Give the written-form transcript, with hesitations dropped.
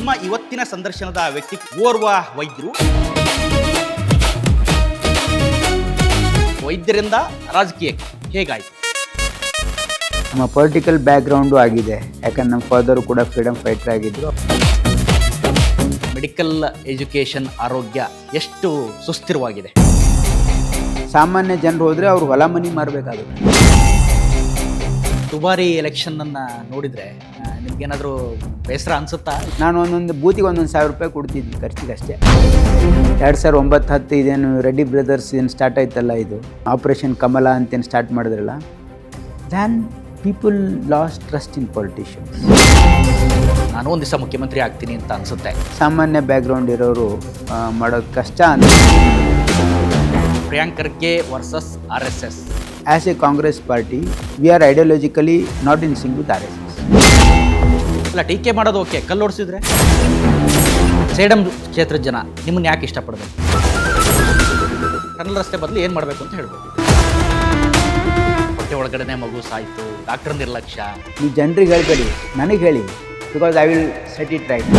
ನಮ್ಮ ಇವತ್ತಿನ ಸಂದರ್ಶನದ ವ್ಯಕ್ತಿ ಓರ್ವ ವೈದ್ಯರು. ವೈದ್ಯರಿಂದ ರಾಜಕೀಯಕ್ಕೆ ಹೇಗಾಯಿತು? ನಮ್ಮ ಪೊಲಿಟಿಕಲ್ ಬ್ಯಾಕ್ಗ್ರೌಂಡು ಆಗಿದೆ, ಯಾಕಂದ್ರೆ ನಮ್ಮ ಫಾದರು ಕೂಡ ಫ್ರೀಡಮ್ ಫೈಟರ್ ಆಗಿದ್ದರು. ಮೆಡಿಕಲ್ ಎಜುಕೇಷನ್ ಆರೋಗ್ಯ ಎಷ್ಟು ಸುಸ್ಥಿರವಾಗಿದೆ? ಸಾಮಾನ್ಯ ಜನರು ಹೋದರೆ ಅವರು ಹೊಲ ಮನಿ ಮಾರಬೇಕಾಗುತ್ತೆ. ದುಬಾರಿ ಎಲೆಕ್ಷನನ್ನು ನೋಡಿದರೆ ನಿಮ್ಗೇನಾದರೂ ಬೇಸರ ಅನಿಸುತ್ತಾ? ನಾನು ಒಂದೊಂದು ಬೂತಿಗೆ 1,000 ರೂಪಾಯಿ ಕೊಡ್ತಿದ್ದೆ ಖರ್ಚಿಗಷ್ಟೇ. 2009-10 ಇದೇನು ರೆಡ್ಡಿ ಬ್ರದರ್ಸ್ ಏನು ಸ್ಟಾರ್ಟ್ ಆಯ್ತಲ್ಲ, ಇದು ಆಪರೇಷನ್ ಕಮಲ ಅಂತೇನು ಸ್ಟಾರ್ಟ್ ಮಾಡಿದ್ರಲ್ಲ, than people last trust in politicians. ನಾನು ಒಂದು ದಿವಸ ಮುಖ್ಯಮಂತ್ರಿ ಆಗ್ತೀನಿ ಅಂತ ಅನಿಸುತ್ತೆ. ಸಾಮಾನ್ಯ ಬ್ಯಾಕ್ಗ್ರೌಂಡ್ ಇರೋರು ಮಾಡೋದು ಕಷ್ಟ ಅಂತ. Priyank Kharge versus RSS. As A Congress party we are ideologically not in Singh with RSS. ಅಲ್ಲ, ಟೀಕೆ ಮಾಡೋದು ಓಕೆ, ಕಲ್ಲೋಡಿಸಿದ್ರೆ ಸೇಡಂ ಕ್ಷೇತ್ರದ ಜನ ನಿಮ್ಮನ್ನು ಯಾಕೆ ಇಷ್ಟಪಡಬೇಕು? ಟನಲ್ ರಸ್ತೆ ಬದಲು ಏನು ಮಾಡಬೇಕು ಅಂತ ಹೇಳ್ಬೇಕು. ಹೊಟ್ಟೆ ಒಳಗಡೆನೆ ಮಗು ಸಾಯಿತು, ಡಾಕ್ಟರ್ ನಿರ್ಲಕ್ಷ್ಯ. ನೀವು ಜನರಿಗೆ ಹೇಳ್ಬೇಡಿ, ನನಗೆ ಹೇಳಿ, because I will set it right.